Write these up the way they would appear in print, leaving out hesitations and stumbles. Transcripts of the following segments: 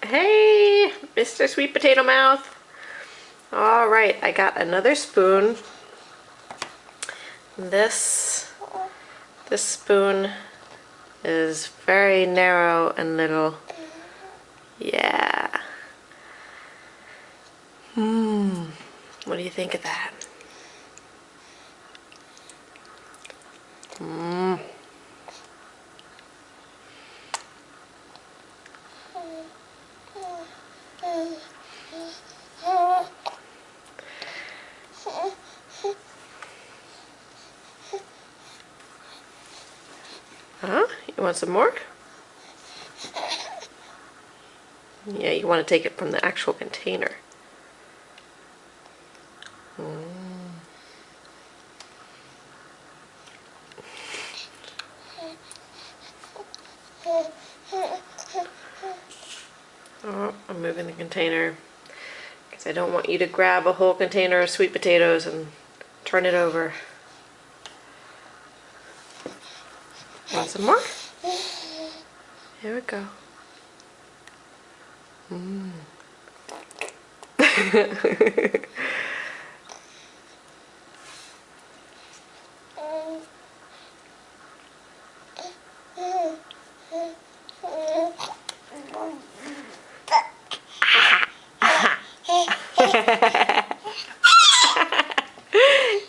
Hey, Mr. Sweet Potato Mouth. All right, I got another spoon. This spoon is very narrow and little. Yeah. What do you think of that? Huh? You want some more? Yeah, you want to take it from the actual container. Oh, I'm moving the container because I don't want you to grab a whole container of sweet potatoes and turn it over. Want some more? Here we go.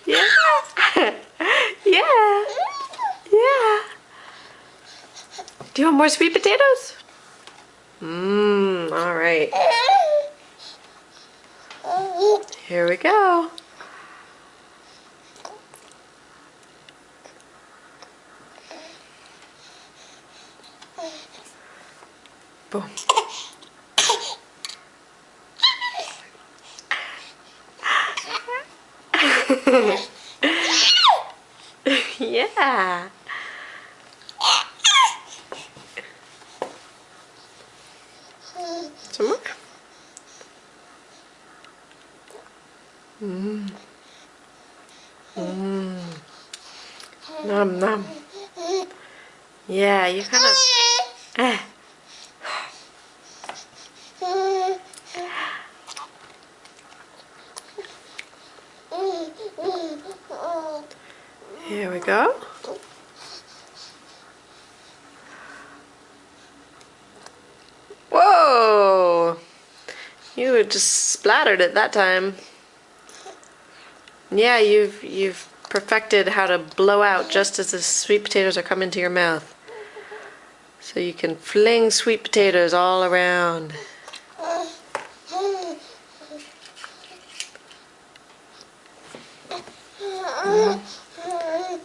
Yeah. Yeah. Yeah. Do you want more sweet potatoes? All right. Here we go. Boom. Yeah. Some more? Nom nom. Yeah, you kind of. Here we go. Whoa! You just splattered it that time. Yeah, you've perfected how to blow out just as the sweet potatoes are coming to your mouth. So you can fling sweet potatoes all around.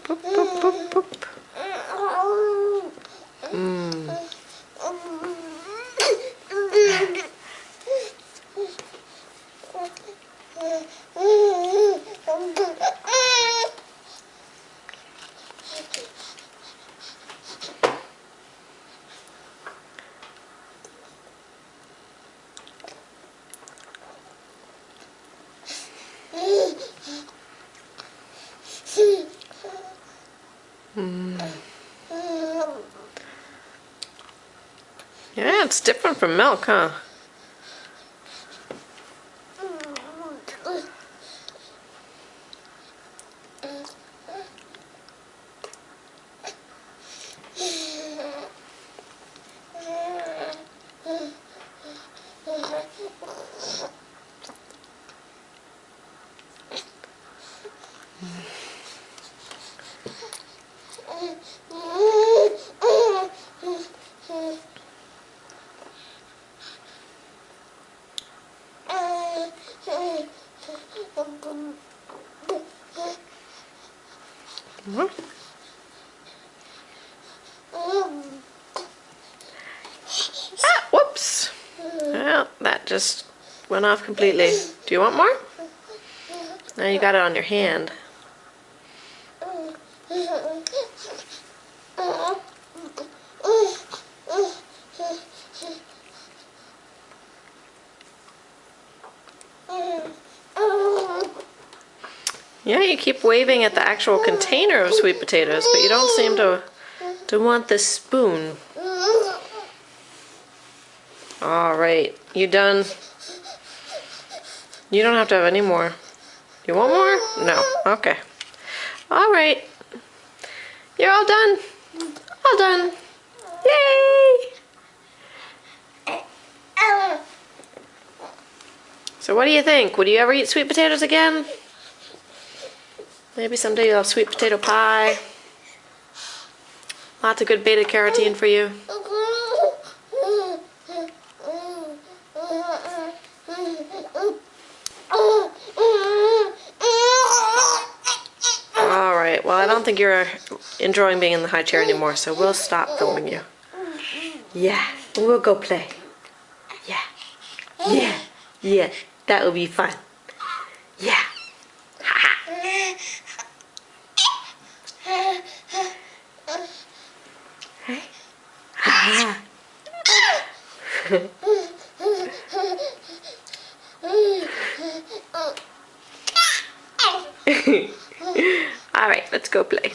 Boop, boop, boop, boop. Yeah, it's different from milk, huh? Ah, whoops. Well, that just went off completely. Do you want more? Now you got it on your hand. Yeah, you keep waving at the actual container of sweet potatoes, but you don't seem to want the spoon. All right, you done? You don't have to have any more. You want more? No. Okay. All right. You're all done. All done. Yay! So what do you think? Would you ever eat sweet potatoes again? Maybe someday you'll have sweet potato pie. Lots of good beta carotene for you. Alright, well I don't think you're enjoying being in the high chair anymore, so we'll stop filming you. Yeah, we'll go play. Yeah. Yeah. Yeah, that will be fun. Yeah. Hey. Alright, let's go play.